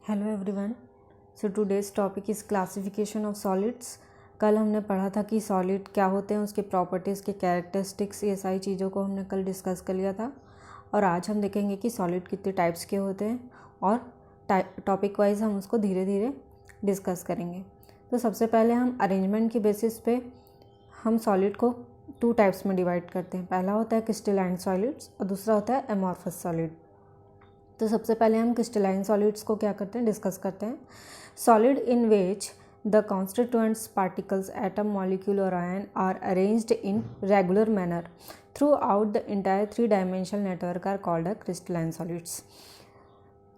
Hello everyone. So today's topic is classification of solids. कल हमने पढ़ा था कि सॉलिड क्या होते हैं, उसके प्रॉपर्टीज़ के कैरेक्टरिस्टिक्स, ये सारी चीज़ों को हमने कल डिस्कस कर लिया था। और आज हम देखेंगे कि सॉलिड कितने टाइप्स के होते हैं और टॉपिक वाइज हम उसको धीरे धीरे डिस्कस करेंगे। तो सबसे पहले हम अरेंजमेंट की बेसिस पे हम सॉलिड को 2 टाइप्स में डिवाइड करते हैं। पहला होता है क्रिस्टलाइन सॉलिड्स और दूसरा होता है एमॉर्फस सॉलिड। तो सबसे पहले हम क्रिस्टलाइन सॉलिड्स को क्या करते हैं, डिस्कस करते हैं। Solid in which the constituents particles atom molecule और ion are arranged in regular manner throughout the entire 3 dimensional network are called a crystalline solids.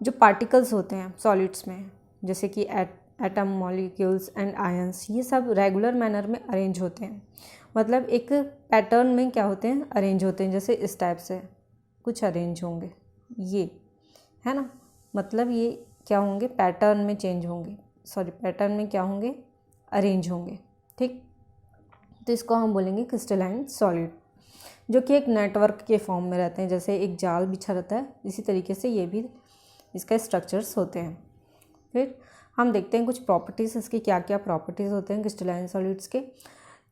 जो पार्टिकल्स होते हैं सॉलिड्स में, जैसे कि एटम मॉलिक्यूल्स एंड आयंस, ये सब regular manner में अरेंज होते हैं। मतलब एक पैटर्न में क्या होते हैं, अरेंज होते हैं। जैसे इस टाइप से कुछ अरेंज होंगे, ये है ना, मतलब ये क्या होंगे, पैटर्न में चेंज होंगे, पैटर्न में क्या होंगे, अरेंज होंगे। ठीक, तो इसको हम बोलेंगे क्रिस्टलाइन सॉलिड, जो कि एक नेटवर्क के फॉर्म में रहते हैं। जैसे एक जाल बिछा रहता है, इसी तरीके से ये भी इसका स्ट्रक्चर्स होते हैं। फिर हम देखते हैं कुछ प्रॉपर्टीज़, इसकी क्या क्या प्रॉपर्टीज़ होते हैं क्रिस्टलाइन सॉलिड्स के।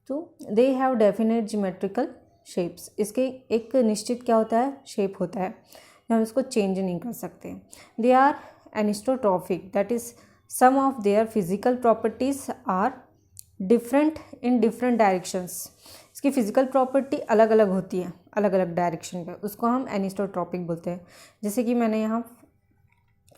तो they have definite geometrical shapes. इसके एक निश्चित क्या होता है, शेप होता है, हम इसको चेंज नहीं कर सकते। They are anisotropic, that is some of their physical properties are different in different directions. इसकी फिजिकल प्रॉपर्टी अलग अलग होती है, अलग अलग डायरेक्शन पे, उसको हम एनिस्टोट्रॉपिक बोलते हैं। जैसे कि मैंने यहाँ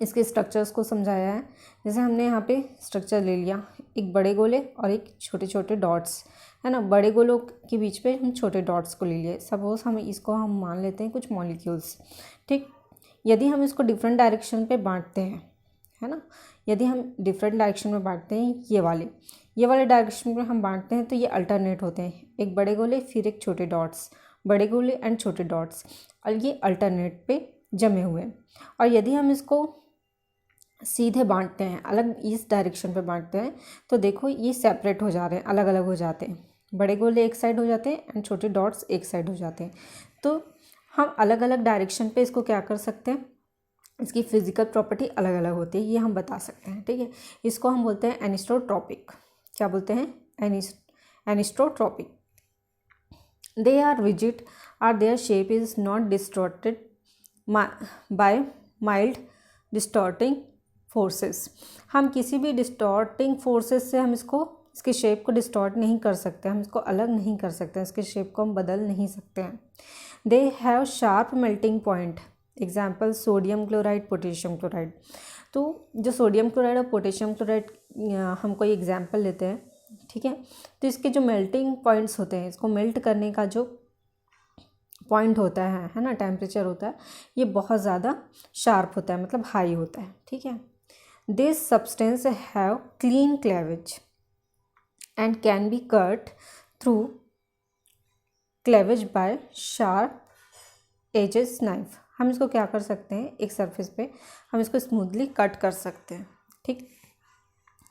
इसके स्ट्रक्चर्स को समझाया है। जैसे हमने यहाँ पे स्ट्रक्चर ले लिया, एक बड़े गोले और एक छोटे छोटे डॉट्स, है ना। बड़े गोलों के बीच पे हम छोटे डॉट्स को ले लिए। सपोज हम मान लेते हैं कुछ मॉलिक्यूल्स। ठीक, यदि हम इसको डिफरेंट डायरेक्शन पे बांटते हैं, है ना, यदि हम डिफरेंट डायरेक्शन में बांटते हैं, ये वाले डायरेक्शन में हम बांटते हैं, तो ये अल्टरनेट होते हैं। एक बड़े गोले फिर एक छोटे डॉट्स, बड़े गोले एंड छोटे डॉट्स, और ये अल्टरनेट पे जमे हुए हैं। और यदि हम इसको सीधे बांटते हैं, अलग इस डायरेक्शन पे बांटते हैं, तो देखो ये सेपरेट हो जा रहे हैं, अलग अलग हो जाते हैं। बड़े गोले एक साइड हो जाते हैं एंड छोटे डॉट्स एक साइड हो जाते हैं। तो हम अलग अलग डायरेक्शन पे इसको क्या कर सकते हैं, इसकी फिजिकल प्रॉपर्टी अलग अलग होती है, ये हम बता सकते हैं। ठीक है, इसको हम बोलते हैं एनिस्टोट्रॉपिक। क्या बोलते हैं, एनिस्टोट्रॉपिक। दे आर रिजिड और their shape is not distorted by mild distorting forces. हम किसी भी डिस्टॉर्टिंग फोर्सेस से हम इसके शेप को डिस्टॉर्ट नहीं कर सकते, हम इसको अलग नहीं कर सकते, इसके शेप को हम बदल नहीं सकते हैं। They have sharp melting point, example sodium chloride, potassium chloride. तो जो सोडियम क्लोराइड और पोटेशियम क्लोराइड हम कोई एग्जाम्पल लेते हैं, ठीक है, तो इसके जो मेल्टिंग पॉइंट्स होते हैं, इसको मेल्ट करने का जो पॉइंट होता है ना, टेम्परेचर होता है, ये बहुत ज़्यादा शार्प होता है, मतलब हाई होता है। ठीक है, this substance have clean cleavage and can be cut through cleavage by sharp edges knife. हम इसको क्या कर सकते हैं, एक सरफेस पे हम इसको स्मूथली कट कर सकते हैं। ठीक,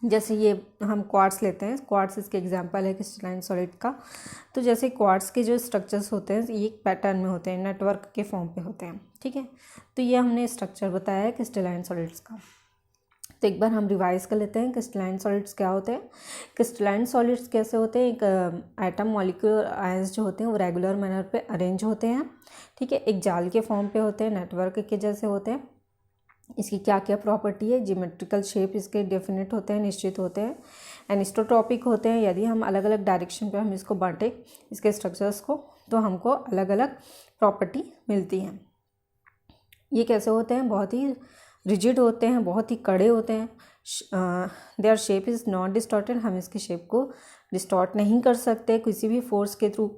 जैसे ये हम क्वार्ट्स लेते हैं, क्वार्ट्स इसके एग्जांपल है क्रिस्टलाइन सॉलिड का। तो जैसे क्वार्ट्स के जो स्ट्रक्चर्स होते हैं, ये एक पैटर्न में होते हैं, नेटवर्क के फॉर्म पे होते हैं। ठीक है, तो ये हमने स्ट्रक्चर बताया है क्रिस्टलाइन सॉलिड्स का। तो एक बार हम रिवाइज कर लेते हैं क्रिस्टलाइन सॉलिड्स क्या होते हैं। क्रिस्टलाइन सॉलिड्स कैसे होते हैं, एक एटम मॉलिक्यूल आयंस जो होते हैं वो रेगुलर मैनर पे अरेंज होते हैं। ठीक है, एक जाल के फॉर्म पे होते हैं, नेटवर्क के जैसे होते हैं। इसकी क्या क्या प्रॉपर्टी है, ज्योमेट्रिकल शेप इसके डेफिनेट होते हैं, निश्चित होते हैं। एनिस्टोट्रॉपिक होते हैं, यदि हम अलग अलग डायरेक्शन पे हम इसको बांटें इसके स्ट्रक्चर्स को, तो हमको अलग अलग प्रॉपर्टी मिलती हैं। ये कैसे होते हैं, बहुत ही रिजिड होते हैं, बहुत ही कड़े होते हैं। Their shape is not distorted, हम इसके शेप को डिस्टॉर्ट नहीं कर सकते किसी भी फोर्स के through.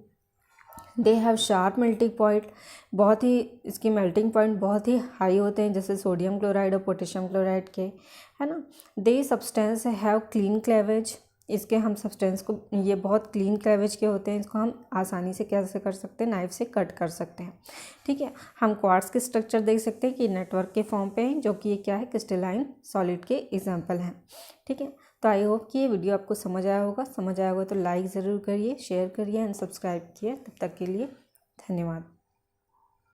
They have sharp melting point, बहुत ही इसकी मेल्टिंग पॉइंट बहुत ही हाई होते हैं, जैसे सोडियम क्लोराइड और पोटेशियम क्लोराइड के, है ना। दे सब्सटेंस हैव क्लीन क्लेवेज, इसके हम सब्सटेंस को, ये बहुत क्लीन क्लेवेज के होते हैं, इसको हम आसानी से कैसे कर सकते हैं, नाइफ से कट कर सकते हैं। ठीक है, हम क्वार्ट्स के स्ट्रक्चर देख सकते हैं कि नेटवर्क के फॉर्म पे हैं, जो कि ये क्या है, क्रिस्टलाइन सॉलिड के एग्जाम्पल हैं। ठीक है, तो आई होप कि ये वीडियो आपको समझ आया होगा तो लाइक ज़रूर करिए, शेयर करिए एंड सब्सक्राइब किए। तब तक के लिए धन्यवाद।